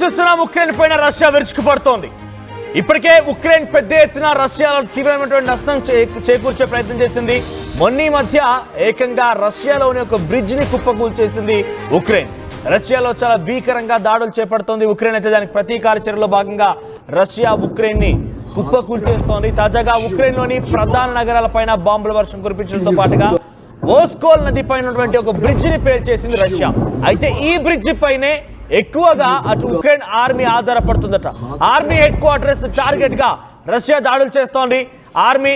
చూస్తున్నాం ఉక్రెయిన్ పైన రష్యా విరుచుకుపడుతోంది. ఇప్పటికే ఉక్రెయిన్ పెద్ద ఎత్తున రష్యాలో తీవ్రమైనటువంటి నష్టం చేకూర్చే ప్రయత్నం చేసింది. మొన్న మధ్య ఏకంగా రష్యాలోని ఒక బ్రిడ్జ్ ని కుప్పకూల్చేసింది ఉక్రెయిన్. రష్యాలో చాలా భీకరంగా దాడులు చేపడుతోంది ఉక్రెయిన్. అయితే దానికి ప్రతీకార చర్యలో భాగంగా రష్యా ఉక్రెయిన్ ని కుప్పకూల్చేస్తోంది. తాజాగా ఉక్రెయిన్ లోని ప్రధాన నగరాలపైన బాంబుల వర్షం కురిపించడంతో పాటుగా ఓస్కోల్ నది పైన ఉన్నటువంటి ఒక బ్రిడ్జ్ ని పేల్చేసింది రష్యా. అయితే ఈ బ్రిడ్జ్ పైనే ఎక్కువగా అటు ఉక్రెయిన్ ఆర్మీ ఆధారపడుతుందట. ఆర్మీ హెడ్ క్వార్టర్స్ టార్గెట్ గా రష్యా దాడులు చేస్తోంది. ఆర్మీ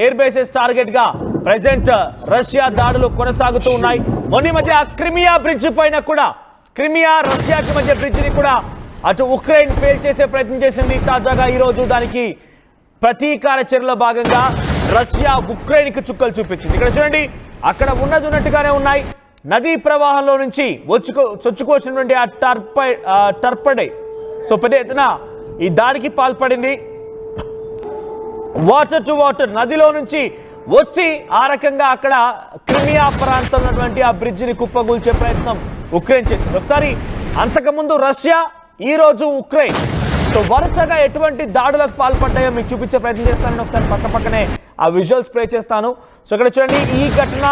ఎయిర్ బేసెస్ టార్గెట్ గా ప్రెసెంట్ రష్యా దాడులు కొనసాగుతూ ఉన్నాయి. మొన్న మధ్య క్రిమియా బ్రిడ్జ్ పైన కూడా క్రిమియా రష్యాకి మధ్య బ్రిడ్జ్ ని కూడా అటు ఉక్రెయిన్ పేల్చేసే ప్రయత్నం చేసింది. తాజాగా ఈ రోజు దానికి ప్రతీకార చర్యలో భాగంగా రష్యా ఉక్రెయిన్ కి చుక్కలు చూపించింది. ఇక్కడ చూడండి, అక్కడ ఉన్నట్టుగానే ఉన్నాయి. నదీ ప్రవాహంలో నుంచి చొచ్చుకొచ్చినటువంటి ఆ టర్పడే సో పెద్ద ఎత్తున ఈ దాడికి పాల్పడింది. వాటర్ టు వాటర్ నదిలో నుంచి వచ్చి ఆ రకంగా అక్కడ క్రిమియా ప్రాంతంలో ఉన్నటువంటి ఆ బ్రిడ్జిని కుప్పగూల్చే ప్రయత్నం ఉక్రెయిన్ చేసింది. ఒకసారి అంతకుముందు రష్యా, ఈ రోజు ఉక్రెయిన్. సో వరుసగా ఎటువంటి దాడులకు పాల్పడ్డాయో మీకు చూపించే ప్రయత్నం చేస్తానని ఒకసారి పక్కనే ఆ విజువల్స్ ప్లే చేస్తాను. సో ఇక్కడ చూడండి, ఈ ఘటన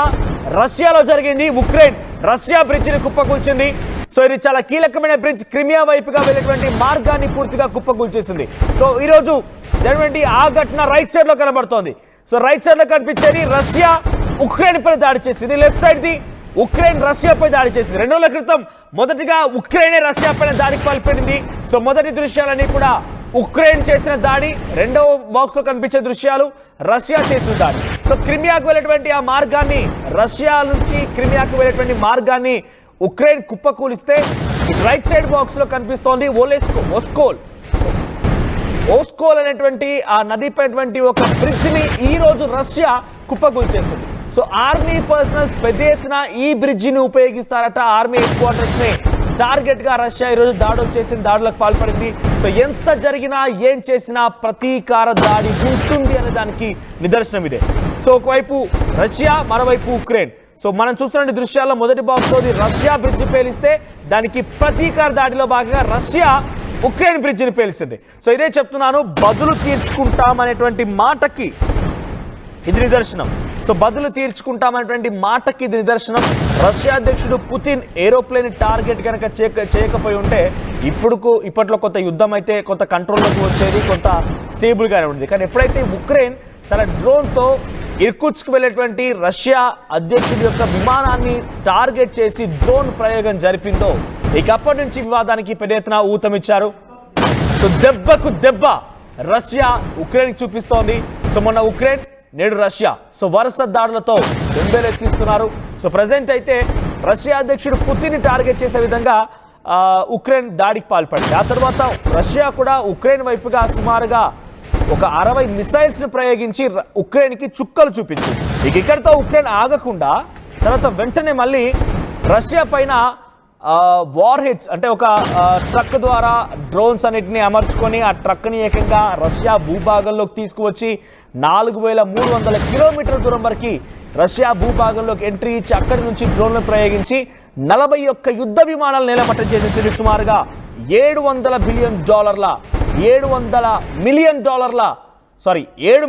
రష్యాలో జరిగింది. ఉక్రెయిన్ రష్యా బ్రిడ్జ్ ని కుప్పకూల్చింది. సో ఇది చాలా కీలకమైన బ్రిడ్జ్. క్రిమియా వైపుగా వెళ్ళేటువంటి మార్గాన్ని పూర్తిగా కుప్పకూల్చేసింది. సో ఈ రోజు జరిగినటువంటి ఆ ఘటన రైట్ సైడ్ లో కనబడుతోంది. సో రైట్ సైడ్ లో కనిపించేది రష్యా ఉక్రెయిన్ పై దాడి చేసింది. లెఫ్ట్ సైడ్ ది ఉక్రెయిన్ రష్యాపై దాడి చేసింది. 2 రోజుల క్రితం మొదటిగా ఉక్రెయినే రష్యా పైన దాడికి పాల్పడింది. సో మొదటి దృశ్యాలన్నీ కూడా ఉక్రెయిన్ చేసిన దాడి, రెండవ బాక్స్ లో కనిపించే దృశ్యాలు రష్యా చేసిన దాడి. సో క్రిమియాకు వెళ్ళేటువంటి ఆ మార్గాన్ని, రష్యా నుంచి క్రిమియాకు వెళ్ళేటువంటి మార్గాన్ని ఉక్రెయిన్ కుప్పకూలిస్తే రైట్ సైడ్ బాక్స్ లో కనిపిస్తోంది ఓస్కోల్ అనేటువంటి ఆ నదిపైనటువంటి ఒక బ్రిడ్జ్ ని ఈ రోజు రష్యా కుప్పకూల్చేసింది. సో ఆర్మీ పర్సనల్స్ పెద్ద ఎత్తున ఈ బ్రిడ్జ్ ని ఉపయోగిస్తారట. ఆర్మీ హెడ్ క్వార్టర్స్ ని టార్గెట్ గా రష్యా ఈ రోజు దాడులు చేసింది, దాడులకు పాల్పడింది. సో ఎంత జరిగినా ఏం చేసినా ప్రతీకార దాడి ఉంటుంది అనే దానికి నిదర్శనం ఇదే. సో ఒకవైపు రష్యా, మరోవైపు ఉక్రెయిన్. సో మనం చూస్తున్న దృశ్యాల్లో మొదటి బాక్స్ లోది రష్యా బ్రిడ్జ్ పేలిస్తే దానికి ప్రతీకార దాడిలో భాగంగా రష్యా ఉక్రెయిన్ బ్రిడ్జ్ ని పేల్చింది. సో ఇదే చెప్తున్నాను, బదులు తీర్చుకుంటామనేటువంటి మాటకి ఇది నిదర్శనం. సో బదులు తీర్చుకుంటామనేటువంటి మాటకి ఇది నిదర్శనం. రష్యా అధ్యక్షుడు పుతిన్ ఏరోప్లేన్ టార్గెట్ కనుక చేయకపోయి ఉంటే ఇప్పట్లో కొంత యుద్ధం అయితే కొంత కంట్రోల్లోకి వచ్చేది, కొంత స్టేబుల్గానే ఉండేది. కానీ ఎప్పుడైతే ఉక్రెయిన్ తన డ్రోన్తో ఇర్కుట్స్కు వెళ్ళేటువంటి రష్యా అధ్యక్షుడి యొక్క విమానాన్ని టార్గెట్ చేసి డ్రోన్ ప్రయోగం జరిపిందో ఇక అప్పటి నుంచి వివాదానికి పెద్ద ఎత్తున ఊతమిచ్చారు. సో దెబ్బకు దెబ్బ రష్యా ఉక్రెయిన్ చూపిస్తోంది. సో మొన్న ఉక్రెయిన్, నేడు రష్యా. సో వరుస దాడులతో బెంబేలెత్తిస్తున్నారు. సో ప్రజెంట్ అయితే రష్యా అధ్యక్షుడు పుతిన్ టార్గెట్ చేసే విధంగా ఉక్రెయిన్ దాడికి పాల్పడింది. ఆ తర్వాత రష్యా కూడా ఉక్రెయిన్ వైపుగా సుమారుగా ఒక 60 మిసైల్స్ ను ప్రయోగించి ఉక్రెయిన్ కి చుక్కలు చూపించింది. ఇక ఇక్కడితో ఉక్రెయిన్ ఆగకుండా తర్వాత వెంటనే మళ్ళీ రష్యా పైన వార్ హెడ్స్ అంటే ఒక ట్రక్ ద్వారా డ్రోన్స్ అన్నిటిని అమర్చుకొని ఆ ట్రక్ని ఏకంగా రష్యా భూభాగంలోకి తీసుకువచ్చి 4300 కిలోమీటర్ల దూరం వరకు రష్యా భూభాగంలోకి ఎంట్రీ ఇచ్చి అక్కడి నుంచి డ్రోన్లను ప్రయోగించి 41 యుద్ధ విమానాలు నేలమట్టం చేసేసింది. సుమారుగా $7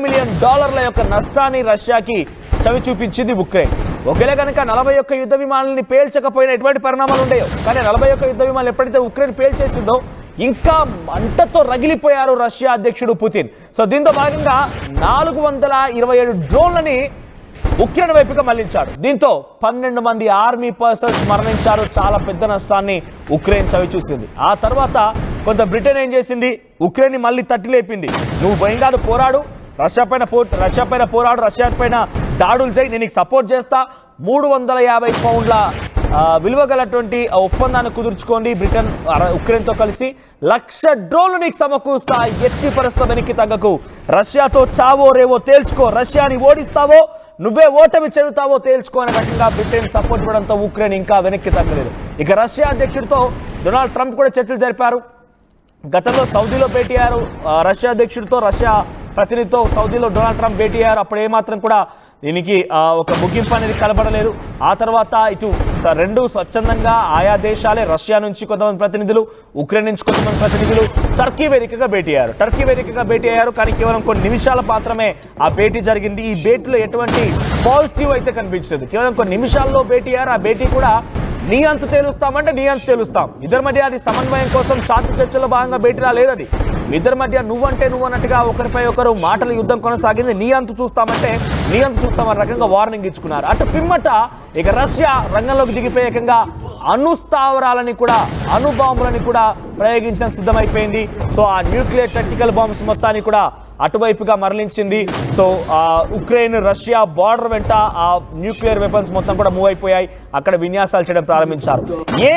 మిలియన్ యొక్క నష్టాన్ని రష్యాకి చవి చూపించింది ఉక్రెయిన్. ఒకవేళ కనుక 41 యుద్ధ విమానాలని పేల్చకపోయినా ఎటువంటి పరిణామాలు ఉండేవో, కానీ 41 యుద్ధ విమానాలు ఎప్పుడైతే ఉక్రెయిన్ పేల్చేసిందో ఇంకా మంటతో రగిలిపోయారు రష్యా అధ్యక్షుడు పుతిన్. సో దీంతో భాగంగా 427 డ్రోన్లని ఉక్రెయిన్ వైపుగా మళ్లించాడు. దీంతో 12 మంది ఆర్మీ పర్సన్స్ మరణించారు. చాలా పెద్ద నష్టాన్ని ఉక్రెయిన్ చవి చూసింది. ఆ తర్వాత కొంత బ్రిటన్ ఏం చేసింది, ఉక్రెయిన్ ని మళ్ళీ తట్టి లేపింది. నువ్వు భయం కాదు, పోరాడు, రష్యా పైన పోరాడు, రష్యా పైన దాడులు చేయి, నేను నీకు సపోర్ట్ చేస్తా, 350 పౌండ్ల విలువ గలటువంటి ఒప్పందాన్ని కుదుర్చుకోండి బ్రిటన్ ఉక్రెయిన్తో కలిసి, 1,00,000 డ్రోన్లు నీకు సమకూరుస్తా, ఎట్టి పరిస్థితి వెనక్కి తగ్గకు, రష్యాతో చావో రేవో తేల్చుకో, రష్యాని ఓడిస్తావో నువ్వే ఓటమి చెందుతావో తేల్చుకో అనే రకంగా బ్రిటన్ సపోర్ట్ ఇవ్వడంతో ఉక్రెయిన్ ఇంకా వెనక్కి తగ్గలేదు. ఇక రష్యా అధ్యక్షుడితో డొనాల్డ్ ట్రంప్ కూడా చర్చలు జరిపారు. గతంలో సౌదీలో భేటీ అయ్యారు రష్యా అధ్యక్షుడితో, రష్యా ప్రతినిధితో సౌదీలో డొనాల్డ్ ట్రంప్ భేటీ అయ్యారు. అప్పుడు ఏమాత్రం కూడా దీనికి ఒక ముగింపు అనేది కనబడలేదు. ఆ తర్వాత ఇటు రెండు స్వచ్ఛందంగా ఆయా దేశాలే, రష్యా నుంచి కొంతమంది ప్రతినిధులు, ఉక్రెయిన్ నుంచి కొంతమంది ప్రతినిధులు టర్కీ వేదికగా భేటీ అయ్యారు. కానీ కేవలం కొన్ని నిమిషాల మాత్రమే ఆ భేటీ జరిగింది. ఈ భేటీలో ఎటువంటి పాజిటివ్ అయితే కనిపించలేదు. కేవలం కొన్ని నిమిషాల్లో భేటీ అయ్యారు. ఆ భేటీ కూడా నీ అంత తేలుస్తామంటే నీ అంత తేలుస్తాం, ఇద్దరి మధ్య అది సమన్వయం కోసం శాంతి చర్చల్లో భాగంగా భేటీలా లేదు. అది ఇద్దరి మధ్య నువ్వంటే నువ్వు అన్నట్టుగా ఒకరిపై ఒకరు మాటల యుద్ధం కొనసాగింది. నీ అంత చూస్తామంటే నీ అంత చూస్తామన్న రకంగా వార్నింగ్ ఇచ్చుకున్నారు. అటు పిమ్మట ఇక రష్యా రంగంలోకి దిగిపోయి ఏకంగా అణుస్థావరాలని కూడా, అణుబాంబులని కూడా ప్రయోగించడానికి సిద్ధమైపోయింది. సో ఆ న్యూక్లియర్ టాక్టికల్ బాంబ్స్ మొత్తాన్ని కూడా అటువైపుగా మరలించింది. సో ఉక్రెయిన్ రష్యా బార్డర్ వెంట ఆ న్యూక్లియర్ వెపన్స్ మొత్తం కూడా మూవ్ అయిపోయాయి. అక్కడ విన్యాసాలు చేయడం ప్రారంభించారు. ఏ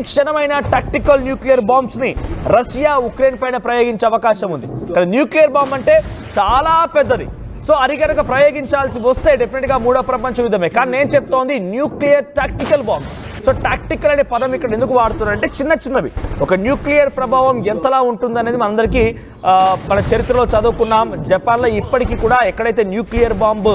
క్షణమైనా టాక్టికల్ న్యూక్లియర్ బాంబ్స్ ని రష్యా ఉక్రెయిన్ పైన ప్రయోగించే అవకాశం ఉంది. ఇక్కడ న్యూక్లియర్ బాంబ్ అంటే చాలా పెద్దది. సో అది కనుక ప్రయోగించాల్సి వస్తే డెఫినెట్గా మూడో ప్రపంచ యుద్ధమే. కానీ నేను చెప్తోంది nuclear tactical bombs. So tactical అనే పదం ఇక్కడ ఎందుకు వాడుతున్నారంటే చిన్నవి ఒక న్యూక్లియర్ ప్రభావం ఎంతలా ఉంటుందనేది మనందరికీ మన చరిత్రలో చదువుకున్నాం. జపాన్లో ఇప్పటికీ కూడా ఎక్కడైతే న్యూక్లియర్ బాంబు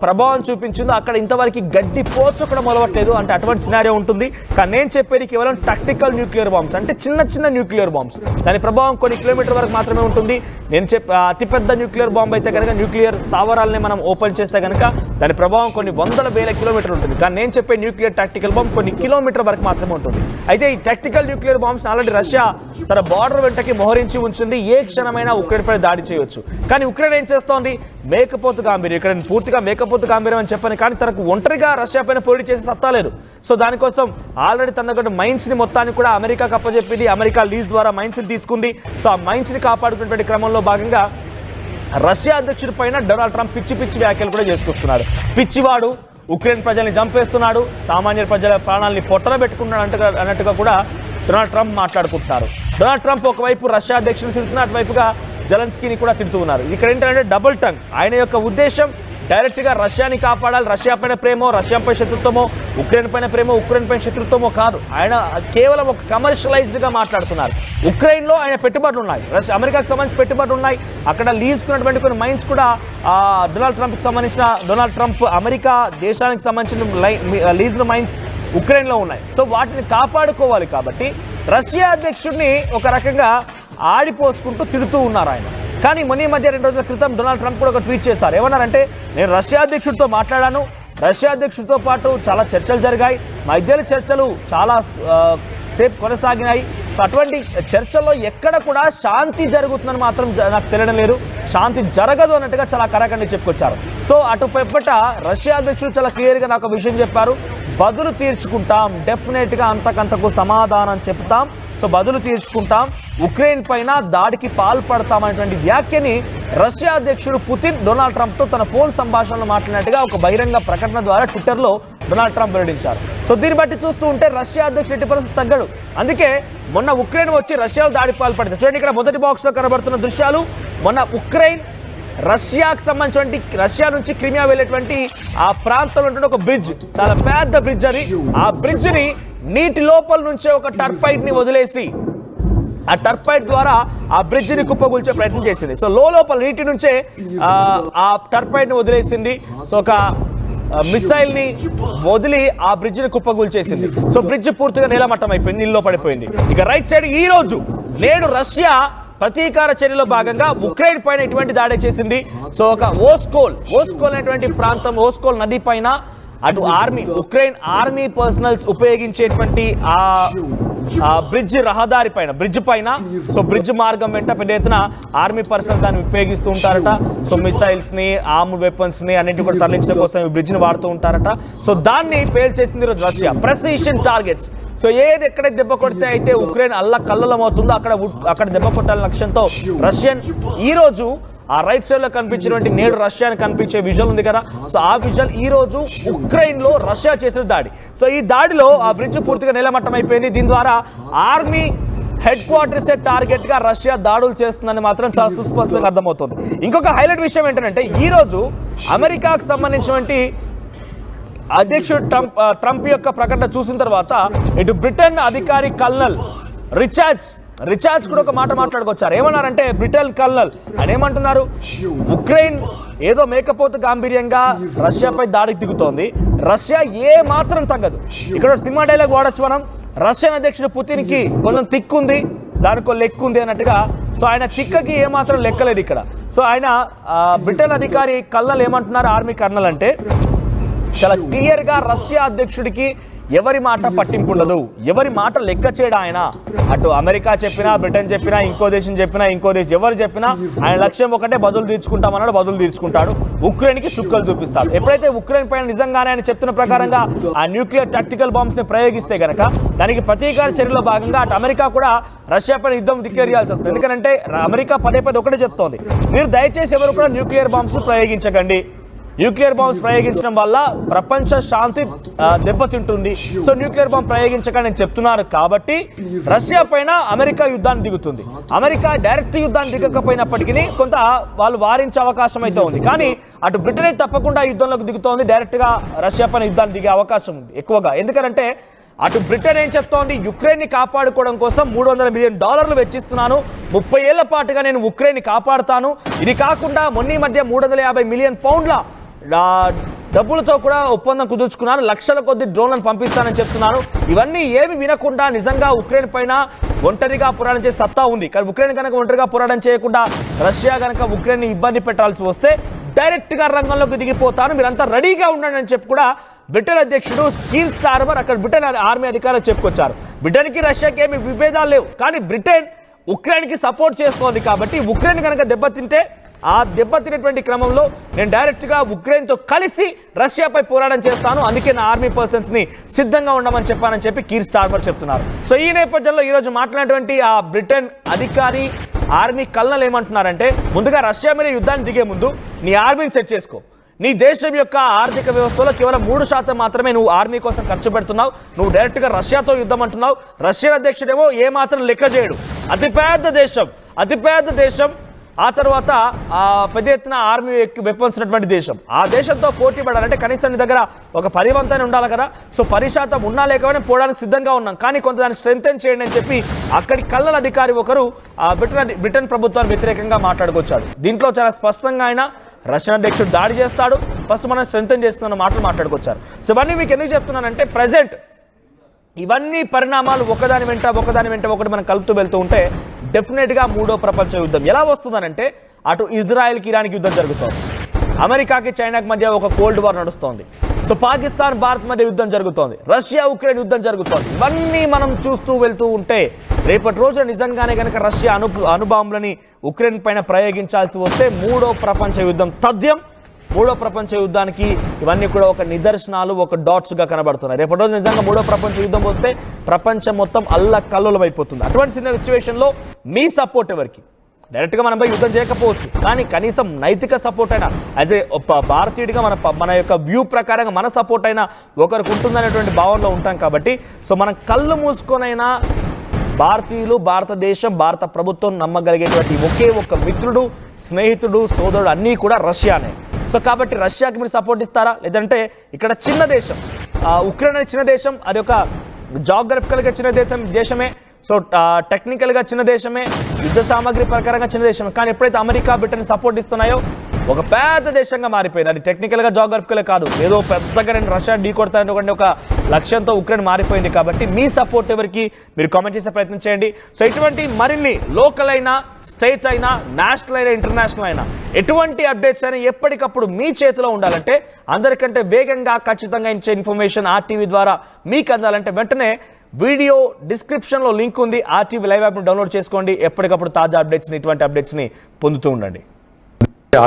ప్రభావం చూపించిందో అక్కడ ఇంతవరకు గడ్డి పోచు కూడా మొలవట్లేదు. అంటే అటువంటి సినారియో ఉంటుంది. కానీ నేను చెప్పేది కేవలం టాక్టికల్ న్యూక్లియర్ బాంబ్స్, అంటే చిన్న న్యూక్లియర్ బాంబ్స్. దాని ప్రభావం కొన్ని కిలోమీటర్ వరకు మాత్రమే ఉంటుంది. నేను అతిపెద్ద న్యూక్లియర్ బాంబ్ అయితే కనుక, న్యూక్లియర్ స్థావరాలని మనం ఓపెన్ చేస్తే కనుక దాని ప్రభావం కొన్ని వందల వేల కిలోమీటర్లు ఉంటుంది. కానీ నేను చెప్పే న్యూక్లియర్ టాక్టికల్ బాంబ్ కొన్ని కిలోమీటర్ వరకు మాత్రమే ఉంటుంది. అయితే ఈ tactical nuclear bombs already Russia తన బార్డర్ వెంటకి మోహరించి ఉంచింది. ఏ క్షణమైనా ఉక్రెయిన్ పై దాడి చేయవచ్చు. కానీ ఉక్రెయిన్ ఏం చేస్తోంది? మేకపోతు గాంభీర్యం. ఇక్కడ పూర్తిగా మేకపోతు గాంభీర్యం అని చెప్పాను. కానీ తనకు ఒంటరిగా రష్యా పైన పోటీ చేసి సత్తా లేదు. సో దానికోసం ఆల్రెడీ తన దగ్గర మైన్స్ ని మొత్తాన్ని కూడా అమెరికాకు అప్పచెప్పింది. అమెరికా లీజ్ ద్వారా మైన్స్ ని తీసుకుంది. సో ఆ మైన్స్ ని కాపాడుకునేటువంటి క్రమంలో భాగంగా రష్యా అధ్యక్షుడి పైన డొనాల్డ్ ట్రంప్ పిచ్చి వ్యాఖ్యలు కూడా చేసుకొస్తున్నాడు. పిచ్చివాడు, ఉక్రెయిన్ ప్రజల్ని చంపేస్తున్నాడు, సామాన్య ప్రజల ప్రాణాలని పొట్టన పెట్టుకున్నాడు అన్నట్టుగా కూడా డొనాల్డ్ ట్రంప్ మాట్లాడుకుంటున్నారు. డొనాల్డ్ ట్రంప్ ఒకవైపు రష్యా అధ్యక్షుడిని తిడుతున్నారు, అటువైపుగా జెలెన్స్కీని కూడా తిడుతూ ఉన్నారు. ఇక్కడ ఏంటంటే డబుల్ టంగ్. ఆయన యొక్క ఉద్దేశం డైరెక్ట్గా రష్యాని కాపాడాలి, రష్యా పైన ప్రేమో, రష్యాపై శత్రుత్వమో, ఉక్రెయిన్ పైన ప్రేమో, ఉక్రెయిన్ పైన శత్రుత్వమో కాదు. ఆయన కేవలం ఒక కమర్షియలైజ్డ్గా మాట్లాడుతున్నారు. ఉక్రెయిన్లో ఆయన పెట్టుబడులు ఉన్నాయి, అమెరికాకు సంబంధించి పెట్టుబడులు ఉన్నాయి. అక్కడ లీజుకున్నటువంటి కొన్ని మైన్స్ కూడా డొనాల్డ్ ట్రంప్ అమెరికా దేశానికి సంబంధించిన లీజ్డ్ మైన్స్ ఉక్రెయిన్లో ఉన్నాయి. సో వాటిని కాపాడుకోవాలి. కాబట్టి రష్యా అధ్యక్షుడిని ఒక రకంగా ఆడిపోసుకుంటూ తిడుతూ ఉన్నారు ఆయన. కానీ మొన్న మధ్య 2 రోజుల క్రితం డొనాల్డ్ ట్రంప్ కూడా ఒక ట్వీట్ చేశారు. ఏమన్నారంటే, నేను రష్యా అధ్యక్షుడితో మాట్లాడాను, రష్యా అధ్యక్షుడితో పాటు చాలా చర్చలు జరిగాయి, మా ఇద్దరి చర్చలు చాలా సేపు కొనసాగినాయి. సో అటువంటి చర్చల్లో ఎక్కడ కూడా శాంతి జరుగుతుందని మాత్రం నాకు తెలియడం లేదు, శాంతి జరగదు అన్నట్టుగా చాలా కరాఖండి చెప్పుకొచ్చారు. సో అటు పెప్పట రష్యా అధ్యక్షుడు చాలా క్లియర్గా నాకు ఒక విషయం చెప్పారు, బదులు తీర్చుకుంటాం, డెఫినెట్గా అంతకంతకు సమాధానం చెప్తాం, సో బదులు తీర్చుకుంటాం, ఉక్రెయిన్ పైన దాడికి పాల్పడతామనేటువంటి వ్యాఖ్యని రష్యా అధ్యక్షుడు పుతిన్ డొనాల్డ్ ట్రంప్తో తన ఫోన్ సంభాషణలో మాట్లాడినట్టుగా ఒక బహిరంగ ప్రకటన ద్వారా ట్విట్టర్లో డొనాల్డ్ ట్రంప్ వెల్లడించారు. సో దీన్ని బట్టి చూస్తూ ఉంటే రష్యా అధ్యక్షుడు ఎట్టి పరిస్థితి తగ్గడు. అందుకే మొన్న ఉక్రెయిన్ వచ్చి రష్యాలో దాడి పాల్పడింది. చూడండి, ఇక్కడ మొదటి బాక్స్లో కనబడుతున్న దృశ్యాలు. మొన్న ఉక్రెయిన్ రష్యాకు సంబంధించినటువంటి, రష్యా నుంచి క్రిమియా వెళ్ళేటువంటి ఆ ప్రాంతంలో ఉంటే ఒక బ్రిడ్జ్, చాలా పెద్ద బ్రిడ్జ్ అది. ఆ బ్రిడ్జ్ని నీటి లోపల నుంచే ఒక టర్పైట్ ని వదిలేసి ఆ టర్పైట్ ద్వారా ఆ బ్రిడ్జిని కుప్పగూల్చే ప్రయత్నం చేసింది. సో లోపల నీటి నుంచే ఆ టర్పైట్ ని వదిలేసింది. సో ఒక మిసైల్ ని వదిలి ఆ బ్రిడ్జిని కుప్పగూల్చేసింది. సో బ్రిడ్జ్ పూర్తిగా నేలమట్టం అయిపోయింది, నీళ్ళలో పడిపోయింది. ఇక రైట్ సైడ్ నేడు రష్యా ప్రతీకార చర్యలో భాగంగా ఉక్రెయిన్ పైన ఇటువంటి దాడి చేసింది. సో ఒక ఓస్కోల్ అనేటువంటి ప్రాంతం, ఓస్కోల్ నది పైన అటు ఉక్రెయిన్ ఆర్మీ పర్సనల్స్ ఉపయోగించేటువంటి ఆ బ్రిడ్జ్ పైన సో బ్రిడ్జ్ మార్గం వెంట పెద్ద ఎత్తున ఆర్మీ పర్సనల్ దాన్ని ఉపయోగిస్తూ ఉంటారట. సో మిసైల్స్ ని, ఆర్మ్డ్ వెపన్స్ ని అన్నింటి కూడా తరలించడం కోసం ఈ బ్రిడ్జ్ ని వాడుతూ ఉంటారట. సో దాన్ని పేల్చేసింది ఈరోజు రష్యా. Precision targets. సో ఎక్కడైతే దెబ్బ కొడితే అయితే ఉక్రెయిన్ కల్లోలమవుతుందో అక్కడ దెబ్బ కొట్టాలనే లక్ష్యంతో రష్యన్ ఈ రోజు ఆ రైట్ సైడ్ లో కనిపించినటువంటి నేడు రష్యాని కనిపించే విజువల్ ఉంది కదా, సో ఆ విజువల్ ఈ రోజు ఉక్రెయిన్ లో రష్యా చేసిన దాడి. సో ఈ దాడిలో ఆ బ్రిడ్జ్ పూర్తిగా నేలమట్టం అయిపోయింది. దీని ద్వారా ఆర్మీ హెడ్ క్వార్టర్స్ టార్గెట్ గా రష్యా దాడులు చేస్తుందని మాత్రం చాలా సుస్పష్టంగా అర్థమవుతుంది. ఇంకొక హైలైట్ విషయం ఏంటంటే, ఈ రోజు అమెరికాకు సంబంధించినటువంటి అధ్యక్షుడు ట్రంప్ యొక్క ప్రకటన చూసిన తర్వాత ఇటు బ్రిటన్ అధికారి కల్నల్ రిచార్డ్స్ కూడా ఒక మాట మాట్లాడుకొచ్చారు. ఏమన్నారంటే, బ్రిటన్ కల్నల్ ఆయన ఏమంటున్నారు, ఉక్రెయిన్ ఏదో మేకపోతు గాంభీర్యంగా రష్యాపై దాడికి దిగుతోంది. రష్యా ఏ మాత్రం తగ్గదు. ఇక్కడ సినిమా డైలాగ్ వాడచ్చు మనం, రష్యన్ అధ్యక్షుడు పుతిన్కి కొంచెం తిక్కుంది, దానికో లెక్కు ఉంది అన్నట్టుగా. సో ఆయన తిక్కకి ఏమాత్రం లెక్కలేదు ఇక్కడ. సో ఆయన బ్రిటన్ అధికారి కల్నల్ ఏమంటున్నారు, ఆర్మీ కర్నల్ అంటే చాలా క్లియర్గా రష్యా అధ్యక్షుడికి ఎవరి మాట పట్టింపు ఉండదు, ఎవరి మాట లెక్క చేయడం ఆయన. అటు అమెరికా చెప్పినా, బ్రిటన్ చెప్పినా, ఇంకో దేశం చెప్పినా, ఇంకో దేశం ఎవరు చెప్పినా ఆయన లక్ష్యం ఒకటే, బదులు తీర్చుకుంటామన్నాడు, బదులు తీర్చుకుంటాడు. ఉక్రెయిన్కి చుక్కలు చూపిస్తాడు. ఎప్పుడైతే ఉక్రెయిన్ పైన నిజంగానే ఆయన చెప్తున్న ప్రకారంగా ఆ న్యూక్లియర్ టాక్టికల్ బాంబ్స్ని ప్రయోగిస్తే గనక దానికి ప్రతీకార చర్యలో భాగంగా అటు అమెరికా కూడా రష్యా పైన యుద్ధం డిక్లేర్ చేయాల్సి వస్తుంది. ఎందుకంటే అమెరికా పదే ఒకటే చెప్తోంది, మీరు దయచేసి ఎవరు కూడా న్యూక్లియర్ బాంబ్స్ ప్రయోగించకండి, న్యూక్లియర్ బాంబ్స్ ప్రయోగించడం వల్ల ప్రపంచ శాంతి దెబ్బతింటుంది, సో న్యూక్లియర్ బాంబ్ ప్రయోగించకండి అని చెప్తున్నారు. కాబట్టి రష్యా పైన అమెరికా యుద్ధాన్ని దిగుతుంది. అమెరికా డైరెక్ట్ యుద్ధాన్ని దిగకపోయినప్పటికీ కొంత వాళ్ళు వారించే అవకాశం అయితే ఉంది. కానీ అటు బ్రిటన్ తప్పకుండా యుద్ధంలోకి దిగుతోంది, డైరెక్ట్గా రష్యా పైన యుద్ధాన్ని దిగే అవకాశం ఉంది ఎక్కువగా. ఎందుకంటే అటు బ్రిటన్ ఏం చెప్తోంది, యుక్రెయిన్ని కాపాడుకోవడం కోసం $300 మిలియన్ వెచ్చిస్తున్నాను, 30 ఏళ్ల పాటుగా నేను ఉక్రెయిన్ని కాపాడుతాను. ఇది కాకుండా మొన్న మధ్య 350 మిలియన్ పౌండ్ల డబ్బులతో కూడా ఒప్పందం కుదుర్చుకున్నాను, లక్షల కొద్ది డ్రోన్లను పంపిస్తానని చెప్తున్నాను. ఇవన్నీ ఏమి వినకుండా నిజంగా ఉక్రెయిన్ పైన ఒంటరిగా పోరాటం చేసే సత్తా ఉంది. కానీ ఉక్రెయిన్ కనుక ఒంటరిగా పోరాటం చేయకుండా రష్యా కనుక ఉక్రెయిన్ని ఇబ్బంది పెట్టాల్సి వస్తే డైరెక్ట్గా రంగంలోకి దిగిపోతాను, మీరంతా రెడీగా ఉండండి అని చెప్పి కూడా బ్రిటన్ అధ్యక్షుడు కీర్ స్టార్మర్ అక్కడ బ్రిటన్ ఆర్మీ అధికారులు చెప్పుకొచ్చారు. బ్రిటన్కి రష్యాకి ఏమి విభేదాలు లేవు, కానీ బ్రిటన్ ఉక్రెయిన్కి సపోర్ట్ చేస్తోంది. కాబట్టి ఉక్రెయిన్ కనుక దెబ్బతింటే ఆ దెబ్బతినేటువంటి క్రమంలో నేను డైరెక్ట్గా ఉక్రెయిన్తో కలిసి రష్యాపై పోరాటం చేస్తాను, అందుకే నా ఆర్మీ పర్సన్స్ని సిద్ధంగా ఉండమని చెప్పానని చెప్పి కీర్ స్టార్మర్ చెప్తున్నారు. సో ఈ నేపథ్యంలో ఈరోజు మాట్లాడినటువంటి ఆ బ్రిటన్ అధికారి ఆర్మీ కల్నల్ ఏమంటున్నారంటే, ముందుగా రష్యా మీద యుద్ధాన్ని దిగే ముందు నీ ఆర్మీని సెట్ చేసుకో. నీ దేశం యొక్క ఆర్థిక వ్యవస్థలో కేవలం 3% మాత్రమే నువ్వు ఆర్మీ కోసం ఖర్చు పెడుతున్నావు. నువ్వు డైరెక్ట్గా రష్యాతో యుద్ధం అంటున్నావు. రష్యన్ అధ్యక్షుడేమో ఏమాత్రం లెక్క చేయడు. అతిపెద్ద దేశం, ఆ తర్వాత పెద్ద ఎత్తున ఆర్మీ వెపన్స్ ఉన్నటువంటి దేశం. ఆ దేశంతో పోటీ పడాలంటే కనీసం నీ దగ్గర ఒక 10% ఉండాలి కదా. సో 10% ఉన్నా లేకపోయినా పోవడానికి సిద్ధంగా ఉన్నాం, కానీ కొంత దాన్ని స్ట్రెంగ్తెన్ చేయండి అని చెప్పి అక్కడి కల్నల్ అధికారి ఒకరు బ్రిటన్ ప్రభుత్వానికి వ్యతిరేకంగా మాట్లాడుకొచ్చాడు. దీంట్లో చాలా స్పష్టంగా ఆయన రష్యన్ అధ్యక్షుడు దాడి చేస్తాడు, ఫస్ట్ మనం స్ట్రెంగ్తెన్ చేస్తున్న మాటలు మాట్లాడుకొచ్చారు. సో ఇవన్నీ మీకు ఎందుకు చెప్తున్నానంటే, ప్రజెంట్ ఇవన్నీ పరిణామాలు ఒకదాని వెంట ఒకటి మనం కలుపుతూ వెళ్తూ ఉంటే డెఫినెట్గా మూడో ప్రపంచ యుద్ధం ఎలా వస్తుందనంటే, అటు ఇజ్రాయెల్కి ఇరాన్కి యుద్ధం జరుగుతోంది, అమెరికాకి చైనాకి మధ్య ఒక కోల్డ్ వార్ నడుస్తోంది, సో పాకిస్తాన్ భారత్ మధ్య యుద్ధం జరుగుతోంది, రష్యా ఉక్రెయిన్ యుద్ధం జరుగుతోంది. ఇవన్నీ మనం చూస్తూ వెళ్తూ ఉంటే రేపటి రోజు నిజంగానే కనుక రష్యా అణుబాంబులని ఉక్రెయిన్ పైన ప్రయోగించాల్సి వస్తే మూడో ప్రపంచ యుద్ధం తథ్యం. మూడో ప్రపంచ యుద్ధానికి ఇవన్నీ కూడా ఒక నిదర్శనాలు, ఒక డాట్స్గా కనబడుతున్నాయి. రేపటి రోజు నిజంగా మూడో ప్రపంచ యుద్ధం వస్తే ప్రపంచం మొత్తం అల్లకల్లోలం అయిపోతుంది. అటువంటి సిచ్యువేషన్లో మీ సపోర్ట్ ఎవరికి? డైరెక్ట్గా మనపై యుద్ధం చేయకపోవచ్చు, కానీ కనీసం నైతిక సపోర్ట్ అయినా యాజ్ ఏ భారతీయుడిగా మన యొక్క వ్యూ ప్రకారంగా మన సపోర్ట్ అయినా ఒకరికి ఉంటుందనేటువంటి భావనలో ఉంటాం. కాబట్టి సో మనం కళ్ళు మూసుకొనైనా భారతీయులు, భారతదేశం, భారత ప్రభుత్వం నమ్మగలిగేటువంటి ఒకే ఒక మిత్రుడు, స్నేహితుడు, సోదరుడు అన్నీ కూడా రష్యానే. సో కాబట్టి రష్యాకి మీరు సపోర్ట్ ఇస్తారా? లేదంటే ఇక్కడ చిన్న దేశం ఉక్రెయిన్ అనే చిన్న దేశం, అది ఒక జాగ్రఫికల్గా చిన్న దేశమే, సో టెక్నికల్గా చిన్న దేశమే, యుద్ధ సామాగ్రి ప్రకారంగా చిన్న దేశమే, కానీ ఎప్పుడైతే అమెరికా బ్రిటన్ సపోర్ట్ ఇస్తున్నాయో ఒక పెద్ద దేశంగా మారిపోయింది. అది టెక్నికల్గా జాగ్రఫికలే కాదు, ఏదో పెద్దగా నేను రష్యా ఢీ కొడతానటువంటి ఒక లక్ష్యంతో ఉక్రెయిన్ మారిపోయింది. కాబట్టి మీ సపోర్ట్ ఎవరికి మీరు కామెంట్ చేసే ప్రయత్నం చేయండి. సో ఇటువంటి మరిన్ని లోకల్ అయినా, స్టేట్ అయినా, నేషనల్ అయినా, ఇంటర్నేషనల్ అయినా ఎటువంటి అప్డేట్స్ అయినా ఎప్పటికప్పుడు మీ చేతిలో ఉండాలంటే, అందరికంటే వేగంగా ఖచ్చితంగా ఇచ్చే ఇన్ఫర్మేషన్ RTV ద్వారా మీకు అందాలంటే వెంటనే వీడియో డిస్క్రిప్షన్లో లింక్ ఉంది, RTV లైవ్ యాప్ను డౌన్లోడ్ చేసుకోండి. ఎప్పటికప్పుడు తాజా అప్డేట్స్ని, ఇటువంటి అప్డేట్స్ని పొందుతూ ఉండండి.